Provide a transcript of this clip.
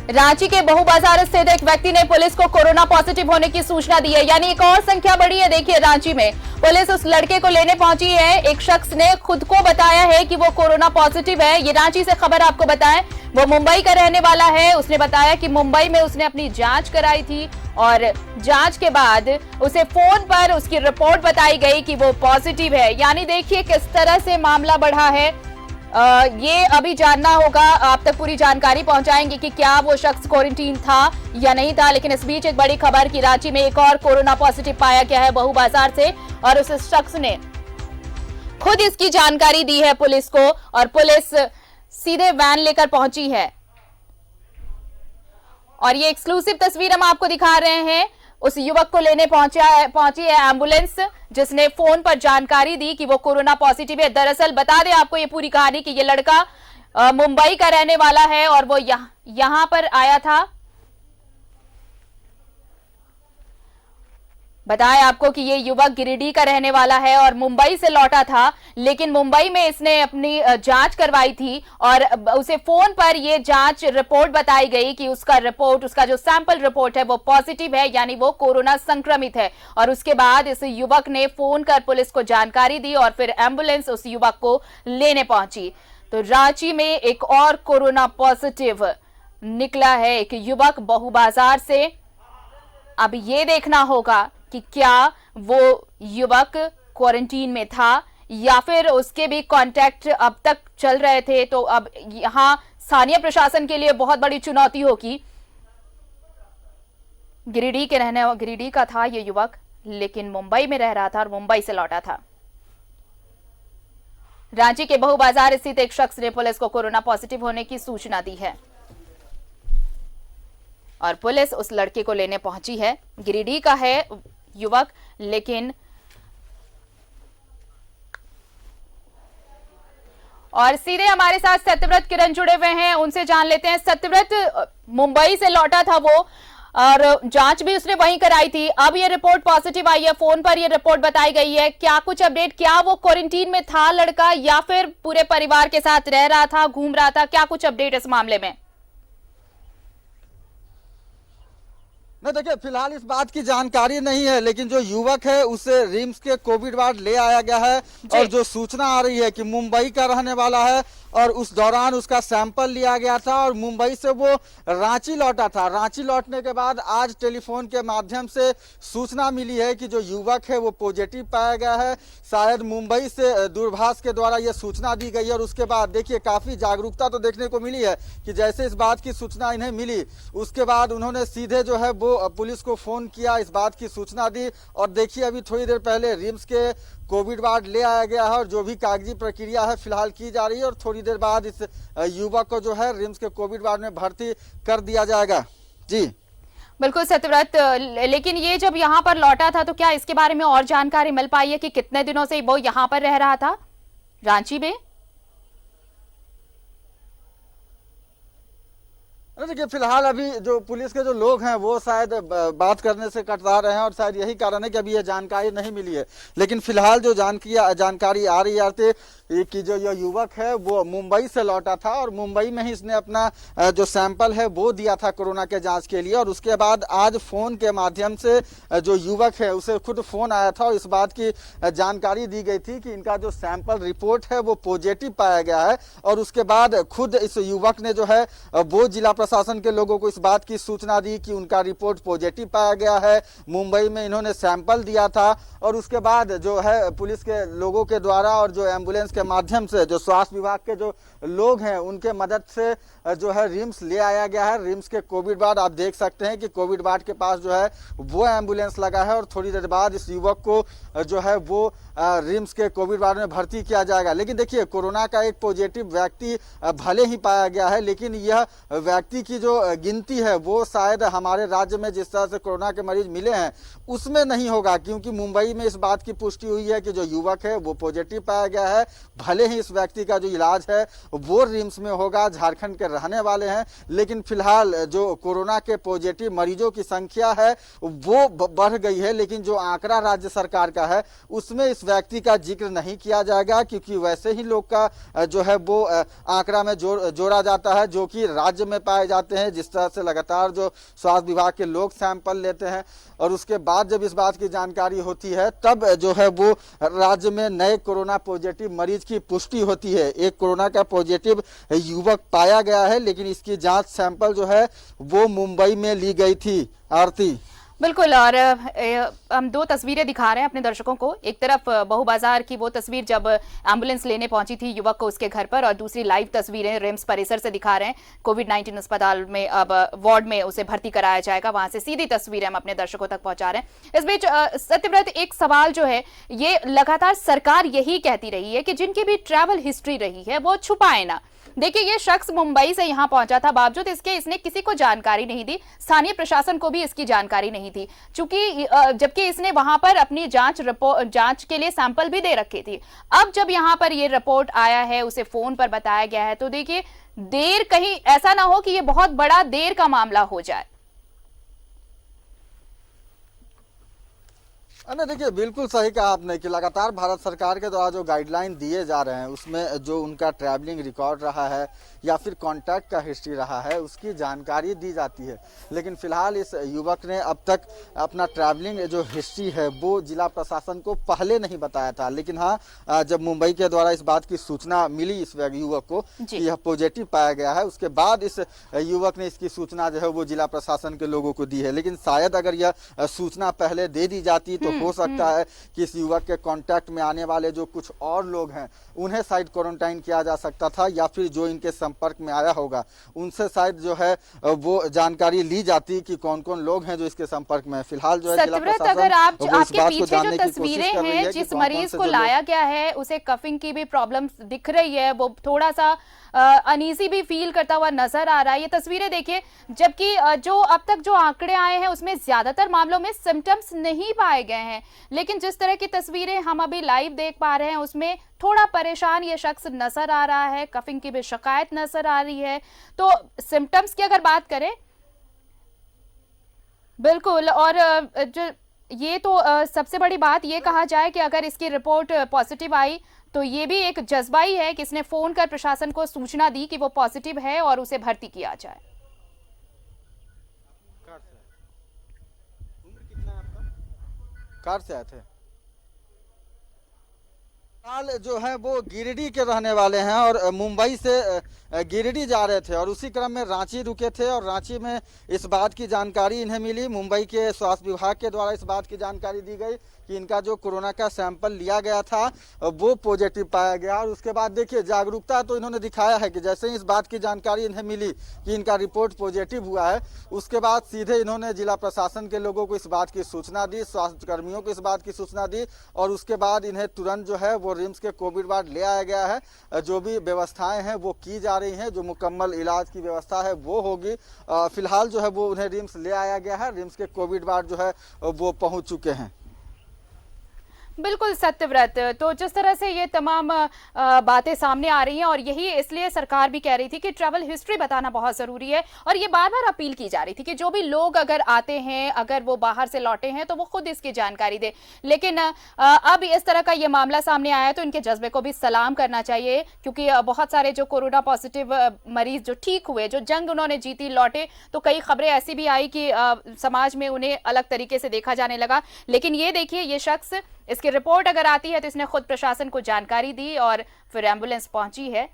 रांची के बहु बाजार स्थित एक व्यक्ति ने पुलिस को कोरोना पॉजिटिव होने की सूचना दी है, यानी एक और संख्या बढ़ी है। देखिए, रांची में पुलिस उस लड़के को लेने पहुंची है। एक शख्स ने खुद को बताया है कि वो कोरोना पॉजिटिव है। ये रांची से खबर आपको बताएं, वो मुंबई का रहने वाला है। उसने बताया कि मुंबई में उसने अपनी जांच कराई थी और जांच के बाद उसे फोन पर उसकी रिपोर्ट बताई गई कि वो पॉजिटिव है। यानी देखिए किस तरह से मामला बढ़ा है। ये अभी जानना होगा, आप तक पूरी जानकारी पहुंचाएंगे कि क्या वो शख्स क्वारंटीन था या नहीं था। लेकिन इस बीच एक बड़ी खबर कि रांची में एक और कोरोना पॉजिटिव पाया गया है बहु बाजार से, और उस शख्स ने खुद इसकी जानकारी दी है पुलिस को और पुलिस सीधे वैन लेकर पहुंची है। और ये एक्सक्लूसिव तस्वीर हम आपको दिखा रहे हैं। उस युवक को लेने पहुंची है एम्बुलेंस, जिसने फोन पर जानकारी दी कि वो कोरोना पॉजिटिव है। दरअसल बता दें आपको ये पूरी कहानी कि ये लड़का मुंबई का रहने वाला है और वो यहां पर आया था। बताएं आपको कि ये युवक गिरिडीह का रहने वाला है और मुंबई से लौटा था, लेकिन मुंबई में इसने अपनी जांच करवाई थी और उसे फोन पर ये जांच रिपोर्ट बताई गई कि उसका जो सैंपल रिपोर्ट है वो पॉजिटिव है, यानी वो कोरोना संक्रमित है। और उसके बाद इस युवक ने फोन कर पुलिस को जानकारी दी और फिर एम्बुलेंस उस युवक को लेने पहुंची। तो रांची में एक और कोरोना पॉजिटिव निकला है, एक युवक बहु बाजार से। अब ये देखना होगा कि क्या वो युवक क्वारंटीन में था या फिर उसके भी कांटेक्ट अब तक चल रहे थे। तो अब यहां स्थानीय प्रशासन के लिए बहुत बड़ी चुनौती होगी। गिरिडीह का था ये युवक, लेकिन मुंबई में रह रहा था और मुंबई से लौटा था। रांची के बहु बाजार स्थित एक शख्स ने पुलिस को कोरोना पॉजिटिव होने की सूचना दी है और पुलिस उस लड़के को लेने पहुंची है। गिरिडीह का है युवक, लेकिन और सीधे हमारे साथ सत्यव्रत किरण जुड़े हुए हैं, उनसे जान लेते हैं। सत्यव्रत, मुंबई से लौटा था वो और जांच भी उसने वहीं कराई थी। अब ये रिपोर्ट पॉजिटिव आई है, फोन पर ये रिपोर्ट बताई गई है। क्या कुछ अपडेट, क्या वो क्वारंटीन में था लड़का या फिर पूरे परिवार के साथ रह रहा था, घूम रहा था? क्या कुछ अपडेट इस मामले में? नहीं, देखिए फिलहाल इस बात की जानकारी नहीं है, लेकिन जो युवक है उसे रिम्स के कोविड वार्ड ले आया गया है और जो सूचना आ रही है कि मुंबई का रहने वाला है और उस दौरान उसका सैंपल लिया गया था और मुंबई से वो रांची लौटा था। रांची लौटने के बाद आज टेलीफोन के माध्यम से सूचना मिली है कि जो युवक है वो पॉजिटिव पाया गया है। शायद मुंबई से दूरभाष के द्वारा ये सूचना दी गई है और उसके बाद देखिए काफ़ी जागरूकता तो देखने को मिली है कि जैसे इस बात की सूचना इन्हें मिली उसके बाद उन्होंने सीधे जो है वो पुलिस को फोन किया, इस बात की सूचना दी और देखिए अभी थोड़ी देर पहले रिम्स के कोविड वार्ड ले आया गया है और जो भी कागजी प्रक्रिया है फिलहाल की जा रही है और थोड़ी देर बाद इस युवक को जो है रिम्स के कोविड वार्ड में भर्ती कर दिया जाएगा। जी बिल्कुल सत्यव्रत, लेकिन ये जब यहाँ पर लौटा था तो क्या इसके बारे में और जानकारी मिल पाई है कि कितने दिनों से वो यहाँ पर रह रहा था रांची में? देखिए फिलहाल अभी जो पुलिस के जो लोग हैं वो शायद बात करने से कतरा रहे हैं और शायद यही कारण है कि अभी ये जानकारी नहीं मिली है। लेकिन फिलहाल जो जानकारी आ रही है कि जो ये युवक है वो मुंबई से लौटा था और मुंबई में ही इसने अपना जो सैंपल है वो दिया था कोरोना के जांच के लिए और उसके बाद आज फोन के माध्यम से जो युवक है उसे खुद फोन आया था और इस बात की जानकारी दी गई थी कि इनका जो सैंपल रिपोर्ट है वो पॉजिटिव पाया गया है। और उसके बाद खुद इस युवक ने जो है वो जिला प्रशासन के लोगों को इस बात की सूचना दी कि उनका रिपोर्ट पॉजिटिव पाया गया है। मुंबई में इन्होंने सैंपल दिया था और उसके बाद जो है पुलिस के लोगों के द्वारा और जो एम्बुलेंस के माध्यम से जो स्वास्थ्य विभाग के जो लोग हैं उनके मदद से जो है रिम्स ले आया गया है। रिम्स के कोविड वार्ड आप देख सकते हैं कि कोविड वार्ड के पास जो है वो एम्बुलेंस लगा है और थोड़ी देर बाद इस युवक को जो है वो रिम्स के कोविड वार्ड में भर्ती किया जाएगा। लेकिन देखिए कोरोना का एक पॉजिटिव व्यक्ति भले ही पाया गया है, लेकिन यह व्यक्ति की जो गिनती है वो शायद हमारे राज्य में जिस तरह से कोरोना के मरीज मिले हैं उसमें नहीं होगा, क्योंकि मुंबई में इस बात की पुष्टि हुई है कि जो युवक है वो पॉजिटिव पाया गया है। भले ही इस व्यक्ति का जो इलाज है वो रिम्स में होगा, झारखंड के रहने वाले हैं, लेकिन फिलहाल जो कोरोना के पॉजिटिव मरीजों की संख्या है वो बढ़ गई है। लेकिन जो आंकड़ा राज्य सरकार का है उसमें इस व्यक्ति का जिक्र नहीं किया जाएगा, क्योंकि वैसे ही लोग का जो है वो आंकड़ा में जोड़ा जाता है जो कि राज्य में पाए जाते हैं, जिस तरह से लगातार जो स्वास्थ्य विभाग के लोग सैंपल लेते हैं और उसके बाद जब इस बात की जानकारी होती है तब जो है वो राज्य में नए कोरोना पॉजिटिव मरीज की पुष्टि होती है। एक कोरोना का पॉजिटिव युवक पाया गया है, लेकिन इसकी जांच सैंपल जो है वो मुंबई में ली गई थी। आरती, बिल्कुल। और हम दो तस्वीरें दिखा रहे हैं अपने दर्शकों को। एक तरफ बहू बाजार की वो तस्वीर जब एम्बुलेंस लेने पहुंची थी युवक को उसके घर पर, और दूसरी लाइव तस्वीरें रिम्स परिसर से दिखा रहे हैं। कोविड-19 अस्पताल में अब वार्ड में उसे भर्ती कराया जाएगा, वहां से सीधी तस्वीरें हम अपने दर्शकों तक पहुंचा रहे हैं। इस बीच सत्यव्रत, एक सवाल जो है, ये लगातार सरकार यही कहती रही है कि जिनकी भी ट्रैवल हिस्ट्री रही है वो छुपाए ना। देखिए, ये शख्स मुंबई से यहां पहुंचा था, बावजूद इसके इसने किसी को जानकारी नहीं दी, स्थानीय प्रशासन को भी इसकी जानकारी नहीं थी, चूंकि जबकि इसने वहां पर अपनी जांच के लिए सैंपल भी दे रखे थे। अब जब यहां पर ये रिपोर्ट आया है, उसे फोन पर बताया गया है, तो देखिए देर, कहीं ऐसा ना हो कि ये बहुत बड़ा देर का मामला हो जाए। अरे देखिए, बिल्कुल सही कहा आपने कि लगातार भारत सरकार के द्वारा जो गाइडलाइन दिए जा रहे हैं उसमें जो उनका ट्रैवलिंग रिकॉर्ड रहा है या फिर कॉन्टैक्ट का हिस्ट्री रहा है उसकी जानकारी दी जाती है। लेकिन फिलहाल इस युवक ने अब तक अपना ट्रैवलिंग जो हिस्ट्री है वो जिला प्रशासन को पहले नहीं बताया था। लेकिन हाँ, जब मुंबई के द्वारा इस बात की सूचना मिली इस युवक को कि यह पॉजिटिव पाया गया है, उसके बाद इस युवक ने इसकी सूचना जो है वो जिला प्रशासन के लोगों को दी है। लेकिन शायद अगर यह सूचना पहले दे दी जाती तो हो सकता है कि इस युवक के कांटेक्ट में आने वाले जो कुछ और लोग हैं उन्हें शायद क्वारंटाइन किया जा सकता था, या फिर जो इनके संपर्क में आया होगा उनसे शायद जो है वो जानकारी ली जाती कि कौन कौन लोग हैं जो इसके संपर्क में है। फिलहाल जो है जिला प्रशासन, अगर आप वो इस आपके बात को पीछे जो जानने की कोशिश तस्वीरें कर रही हैं, है कि जिस कौन-कौन मरीज से को जो लाया गया है उसे कफिंग की भी प्रॉब्लम दिख रही है, वो थोड़ा सा अनईजी भी फील करता हुआ नजर आ रहा है। ये तस्वीरें देखिए, जबकि जो अब तक जो आंकड़े आए हैं उसमें ज्यादातर मामलों में सिम्टम्स नहीं पाए गए हैं, लेकिन जिस तरह की तस्वीरें हम अभी लाइव देख पा रहे हैं उसमें थोड़ा परेशान ये शख्स नजर आ रहा है, कफिंग की भी शिकायत नजर आ रही है। तो सिम्टम्स की अगर बात करें, बिल्कुल, और जो ये तो सबसे बड़ी बात ये कहा जाए कि अगर इसकी रिपोर्ट पॉजिटिव आई तो ये भी एक जज्बा ही है कि इसने फोन कर प्रशासन को सूचना दी कि वो पॉजिटिव है और उसे भर्ती किया जाए। उम्र कितना है आपका? कार से आए थे। हाल जो है वो गिरिडीह के रहने वाले हैं और मुंबई से गिरिडीह जा रहे थे और उसी क्रम में रांची रुके थे और रांची में इस बात की जानकारी इन्हें मिली, मुंबई के स्वास्थ्य विभाग के द्वारा इस बात की जानकारी दी गई कि इनका जो कोरोना का सैंपल लिया गया था वो पॉजिटिव पाया गया। और उसके बाद देखिए, जागरूकता तो इन्होंने दिखाया है कि जैसे ही इस बात की जानकारी इन्हें मिली कि इनका रिपोर्ट पॉजिटिव हुआ है, उसके बाद सीधे इन्होंने जिला प्रशासन के लोगों को इस बात की सूचना दी, स्वास्थ्य कर्मियों को इस बात की सूचना दी और उसके बाद इन्हें तुरंत जो है वो रिम्स के कोविड वार्ड ले आया गया है। जो भी व्यवस्थाएं हैं वो की जा रही हैं, जो मुकम्मल इलाज की व्यवस्था है वो होगी। फिलहाल जो है वो उन्हें रिम्स ले आया गया है, रिम्स के कोविड वार्ड जो है वो पहुंच चुके हैं। बिल्कुल सत्यव्रत, तो जिस तरह से ये तमाम बातें सामने आ रही हैं और यही इसलिए सरकार भी कह रही थी कि ट्रैवल हिस्ट्री बताना बहुत ज़रूरी है और ये बार बार अपील की जा रही थी कि जो भी लोग अगर आते हैं, अगर वो बाहर से लौटे हैं तो वो खुद इसकी जानकारी दे। लेकिन अब इस तरह का ये मामला सामने आया तो इनके जज्बे को भी सलाम करना चाहिए, क्योंकि बहुत सारे जो कोरोना पॉजिटिव मरीज जो ठीक हुए, जो जंग उन्होंने जीती, लौटे, तो कई खबरें ऐसी भी आई कि समाज में उन्हें अलग तरीके से देखा जाने लगा। लेकिन ये देखिए, ये शख्स, इसकी रिपोर्ट अगर आती है तो इसने खुद प्रशासन को जानकारी दी और फिर एम्बुलेंस पहुंची है